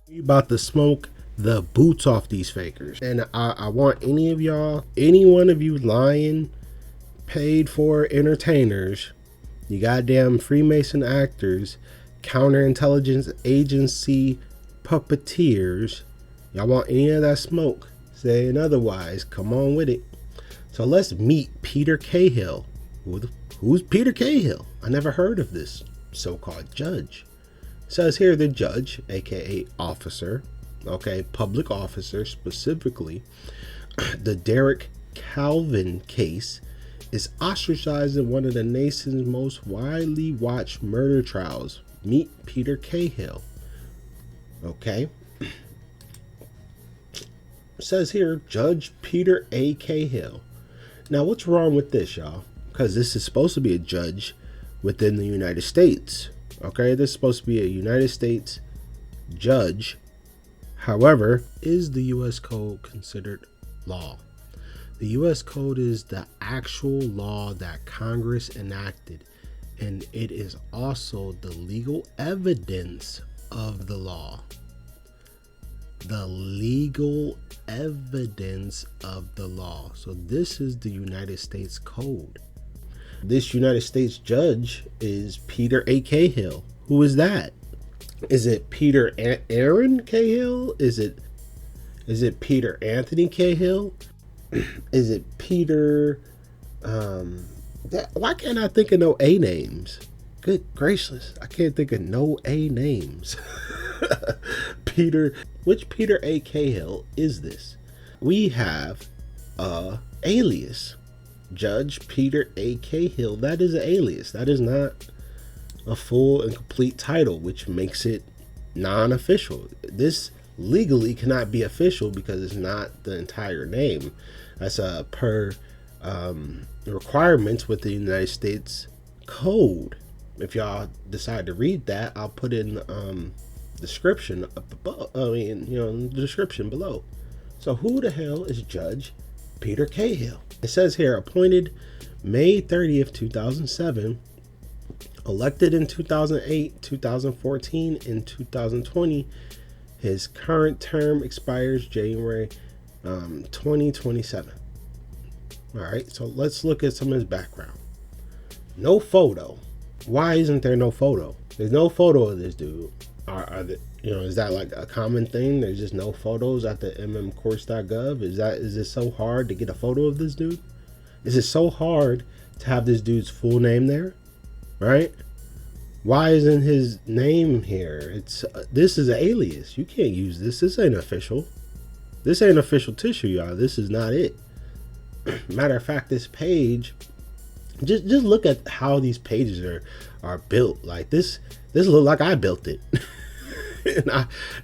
We about to smoke the boots off these fakers. And I want any of y'all, any one of you lying, paid for entertainers, you goddamn Freemason actors, counterintelligence agency puppeteers, y'all want any of that smoke, saying otherwise, come on with it. So let's meet Peter Chahill. Who's Peter Chahill? I never heard of this so-called judge. It says here the judge, aka officer, okay, public officer specifically, the Derek Chauvin case is ostracized in one of the nation's most widely watched murder trials. Meet Peter Chahill. Okay. It says here, Judge Peter A. Chahill. Now, what's wrong with this, y'all? Because this is supposed to be a judge within the United States. Okay, this is supposed to be a United States judge. However, is the U.S. Code considered law? The U.S. Code is the actual law that Congress enacted, and it is also the legal evidence of the law. The legal evidence of the law. So this is the United States Code. This United States judge is Peter A. Chahill. Who is that? Is it Peter Aaron Chahill? Is it Peter Anthony Chahill? Is it Peter? Why can't I think of no A names? Good gracious, I can't think of no A names. Peter, which Peter A. Chahill is this? We have a alias, Judge Peter A. Chahill. That is an alias. That is not a full and complete title, which makes it non-official. This legally cannot be official because it's not the entire name. That's per requirements with the United States Code. If y'all decide to read that, I'll put in description up above. The description below. So who the hell is Judge Peter Chahill? It says here, appointed May 30th, 2007, elected in 2008, 2014, and 2020. His current term expires January 2027. All right, so let's look at some of his background. No photo. Why isn't there no photo? There's no photo of this dude. Is that like a common thing? There's just no photos at the mmcourts.gov. Is it so hard to get a photo of this dude? Is it so hard to have this dude's full name there? Right? Why isn't his name here? This is an alias. You can't use this. This ain't official. This ain't official tissue, y'all. This is not it. Matter of fact, this page, just look at how these pages are built. Like this look like I built it.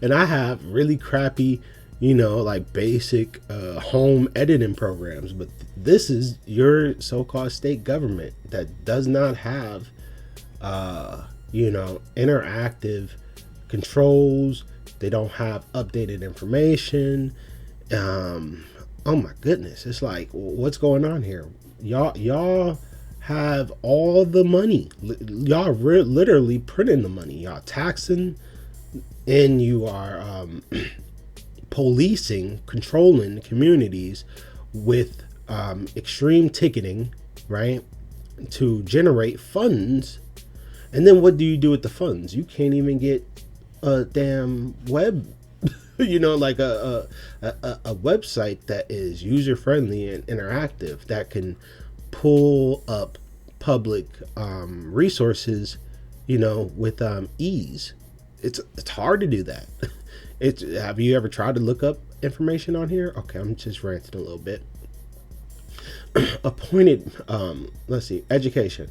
and I have really crappy, like basic home editing programs, but this is your so-called state government that does not have interactive controls. They don't have updated information. Oh my goodness, it's like, what's going on here? Y'all have all the money. Y'all literally printing the money. Y'all taxing, and you are policing, controlling communities with extreme ticketing, right, to generate funds. And then what do you do with the funds? You can't even get a damn web, like a website that is user friendly and interactive that can pull up public resources, with ease. It's hard to do that. Have you ever tried to look up information on here? Okay, I'm just ranting a little bit. Appointed, let's see, education.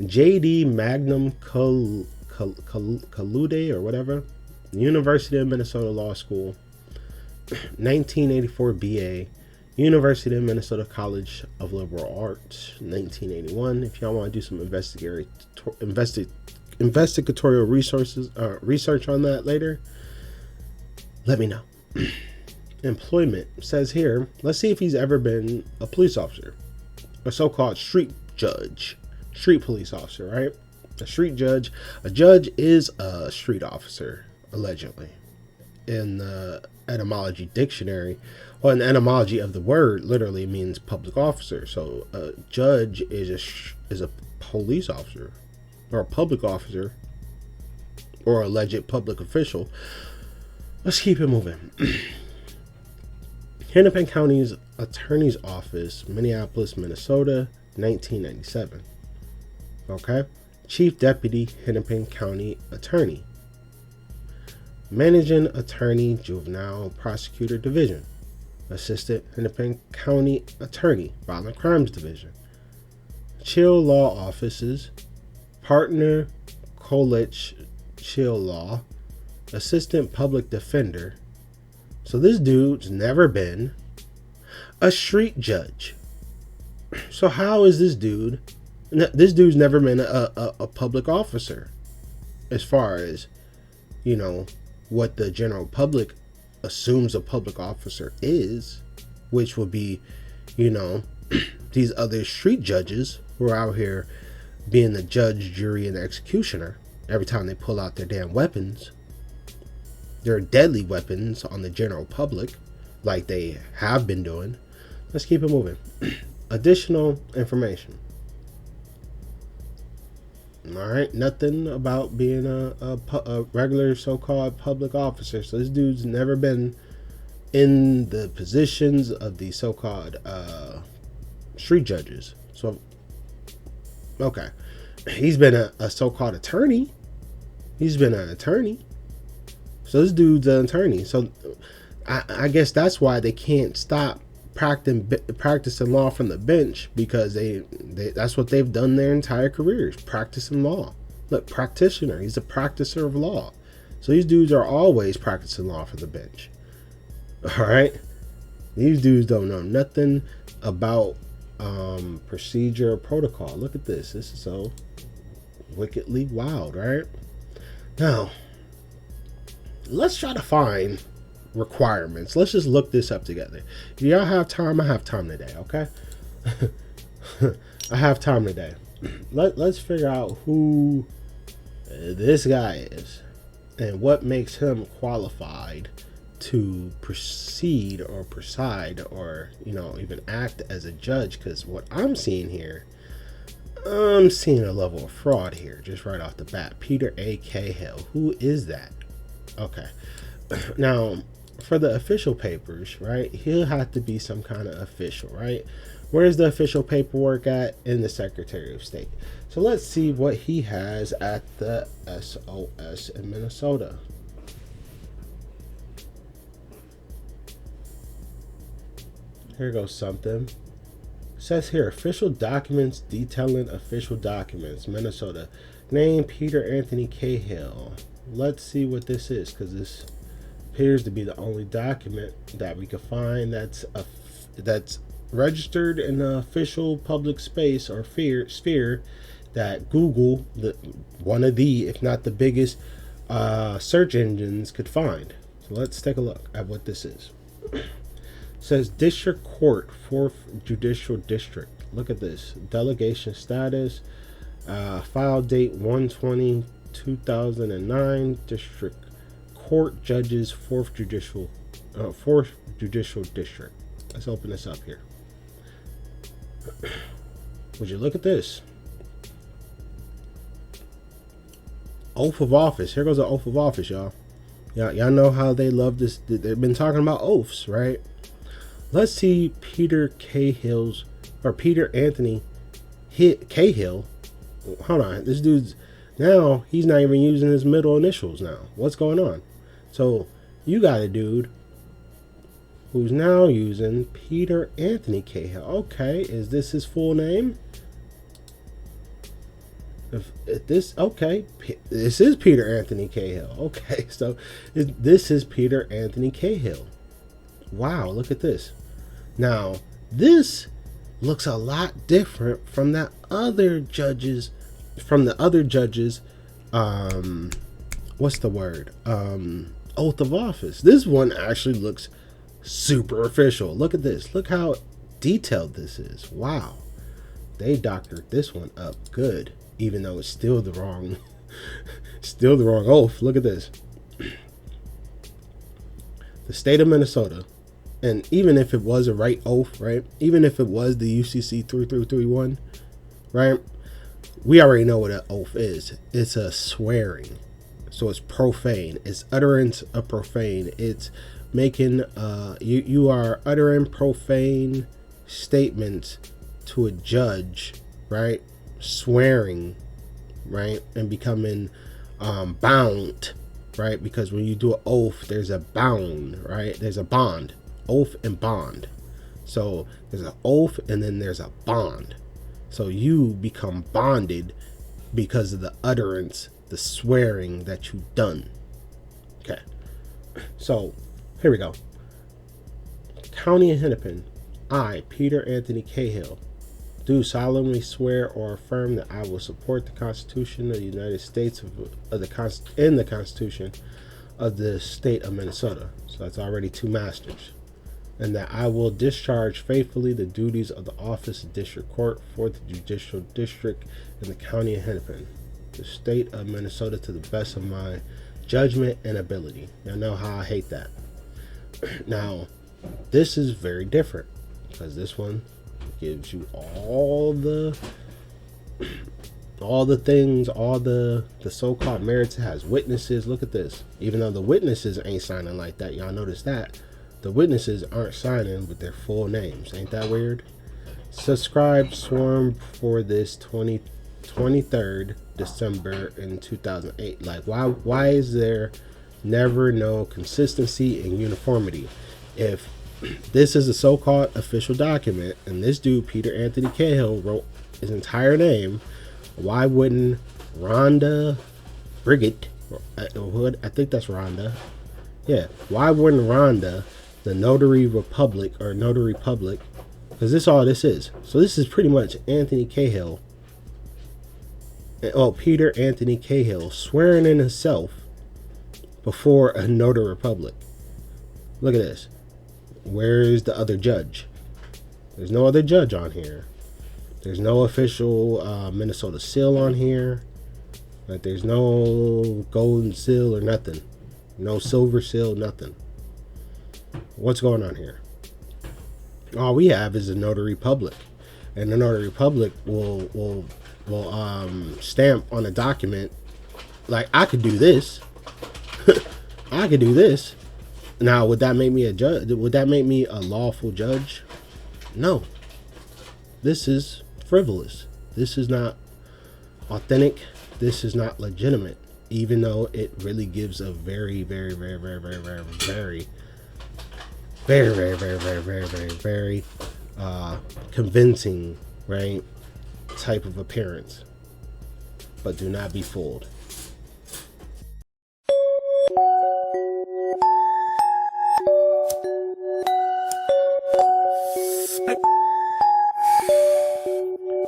J.D. Magnum Colude or whatever, University of Minnesota Law School, 1984 BA, University of Minnesota College of Liberal Arts, 1981. If y'all want to do some investigatory research on that later, let me know. Employment says here, let's see if he's ever been a police officer, a so-called street judge, street police officer, right? A street judge. A judge is a street officer, allegedly. in the etymology dictionary, or an etymology of the word, literally means public officer. So a judge is a police officer, or a public officer, or alleged public official. Let's keep it moving. Hennepin County's Attorney's Office, Minneapolis, Minnesota, 1997. Okay. Chief Deputy, Hennepin County Attorney. Managing Attorney, Juvenile Prosecutor Division. Assistant Hennepin County Attorney, Violent Crimes Division. Chahill Law Offices. Partner, Colich Chahill Law. Assistant Public Defender. So this dude's never been a street judge. So how is this dude? This dude's never been a public officer, as far as, you know, what the general public assumes a public officer is, which would be, you know, these other street judges who are out here being the judge, jury, and executioner every time they pull out their damn weapons. They're deadly weapons on the general public, like they have been doing. Let's keep it moving. Additional information. All right, nothing about being a regular so-called public officer. So this dude's never been in the positions of the so-called street judges. So, okay, he's been a so-called attorney. He's been an attorney. So this dude's an attorney. So I guess that's why they can't stop practicing law from the bench, because they that's what they've done their entire careers, practicing law. Look, practitioner, he's a practicer of law. So these dudes are always practicing law from the bench. All right, these dudes don't know nothing about procedure or protocol. Look at this. This is so wickedly wild, right? Now, let's try to find requirements. Let's just look this up together. If y'all have time, I have time today, okay? I have time today. Let's figure out who this guy is and what makes him qualified to proceed or preside or, you know, even act as a judge. Because what I'm seeing here, I'm seeing a level of fraud here just right off the bat. Peter A. Chahill. Who is that? Okay. Now, for the official papers, right, he'll have to be some kind of official, right? Where's the official paperwork at? In the Secretary of State. So let's see what he has at the SOS in Minnesota. Here goes something. It says here, official documents detailing official documents, Minnesota. Name, Peter Anthony Chahill. Let's see what this is, because this appears to be the only document that we can find that's registered in the official public space or sphere that Google, one of the, if not the biggest search engines, could find. So let's take a look at what this is. It says District Court, 4th Judicial District. Look at this. Delegation status, file date 1/20/2009. District Court Judges, 4th Judicial District. Let's open this up here. Would you look at this? Oath of office. Here goes the oath of office, y'all. Y'all know how they love this. They've been talking about oaths, right? Let's see Peter Cahill's, or Peter Anthony Chahill. Hold on. This dude's, now he's not even using his middle initials now. What's going on? So you got a dude who's now using Peter Anthony Chahill. Okay, is this his full name? If this, okay, this is Peter Anthony Chahill. Okay, so this is Peter Anthony Chahill. Wow, look at this. Now, this looks a lot different from that other judges, what's the word? Oath of office. This one actually looks super official. Look at this. Look how detailed this is. Wow. They doctored this one up good, even though it's still the wrong oath. Look at this. the state of Minnesota, and even if it was a right oath, right? Even if it was the UCC 3331, right? We already know what an oath is. It's a swearing. So it's profane. It's utterance of profane. It's making you are uttering profane statements to a judge, right? Swearing, right? And becoming bound, right? Because when you do an oath, there's a bound, right? There's a bond, oath and bond. So there's an oath and then there's a bond. So you become bonded because of the utterance, the swearing that you've done. Okay. So here we go. County of Hennepin. I, Peter Anthony Chahill, do solemnly swear or affirm that I will support the Constitution of the United States and the Constitution of the state of Minnesota. So that's already two masters. And that I will discharge faithfully the duties of the office of District Court for the Judicial District in the County of Hennepin, the state of Minnesota, to the best of my judgment and ability. Y'all know how I hate that. Now, this is very different because this one gives you all the things, all the so-called merits. It has witnesses. Look at this. Even though the witnesses ain't signing like that, y'all notice that. The witnesses aren't signing with their full names. Ain't that weird? Subscribed, sworn for this 23rd December in 2008. Like, why is there never no consistency and uniformity? If this is a so-called official document and this dude Peter Anthony Chahill wrote his entire name, why wouldn't Rhonda Brigitte, I think that's Rhonda, yeah, why wouldn't Rhonda, the notary republic, or notary public, because this all this is. So this is pretty much Anthony Chahill, Peter Anthony Chahill swearing in himself before a notary public. Look at this. Where's the other judge? There's no other judge on here. There's no official Minnesota seal on here. Like, there's no golden seal or nothing. No silver seal, nothing. What's going on here? All we have is a notary public, and the notary public will stamp on a document. Like, I could do this. I could do this. Now, would that make me a judge? Would that make me a lawful judge? No. This is frivolous. This is not authentic. This is not legitimate, even though it really gives a very convincing, right, type of appearance. But do not be fooled.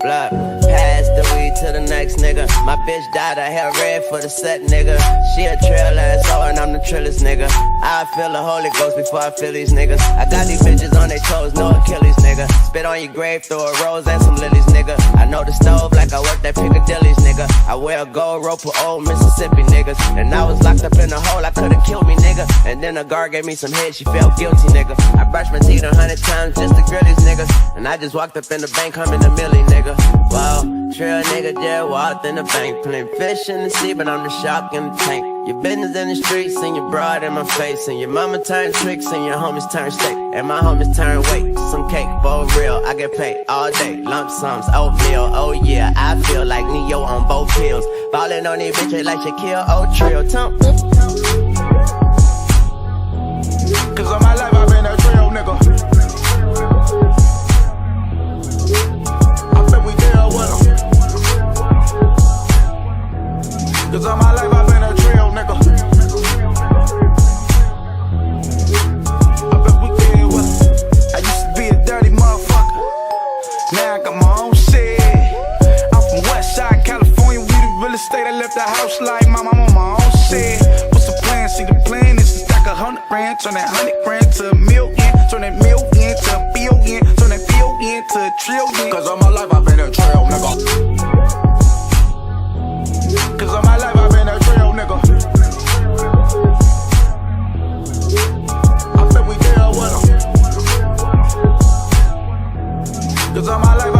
Blood. Pass the weed to the next nigga. My bitch died, I had red for the set, nigga. She a trail ass hoe and I'm the trillest, nigga. I feel the Holy Ghost before I feel these niggas. I got these bitches on their toes, no Achilles, nigga. Spit on your grave, throw a rose and some lilies, nigga. I know the stove like I work at Piccadilly's, nigga. I wear a gold rope for old Mississippi niggas. And I was locked up in a hole, I could've killed me, nigga. And then a guard gave me some head, she felt guilty, nigga. I brushed my teeth 100 times just to grill these niggas. And I just walked up in the bank, humming a milli, nigga. Wow, trail nigga just walked in the bank. Playing fish in the sea, but I'm the shark in the tank. Your business in the streets and your broad in my face. And your mama turn tricks and your homies turn steak. And my homies turn weight, some cake, for real. I get paid all day, lump sums, oatmeal. Oh yeah, I feel like Neo on both pills. Ballin' on these bitches like Shaquille O'Trill. Cause all my life I've been a trail nigga. Cause all my life I've been a trail nigga. I bet we get well. I used to be a dirty motherfucker. Now I got my own shit. I'm from Westside, California. We the real estate. I left the house like my mom on my own shit. What's the plan? See, the plan is to stack 100 grand, turn that 100 grand to a million, turn that million to a billion, turn that billion to a trillion. Cause all my life I've been a trail nigga. Cause all my life I've been a trail nigga. Cause all my life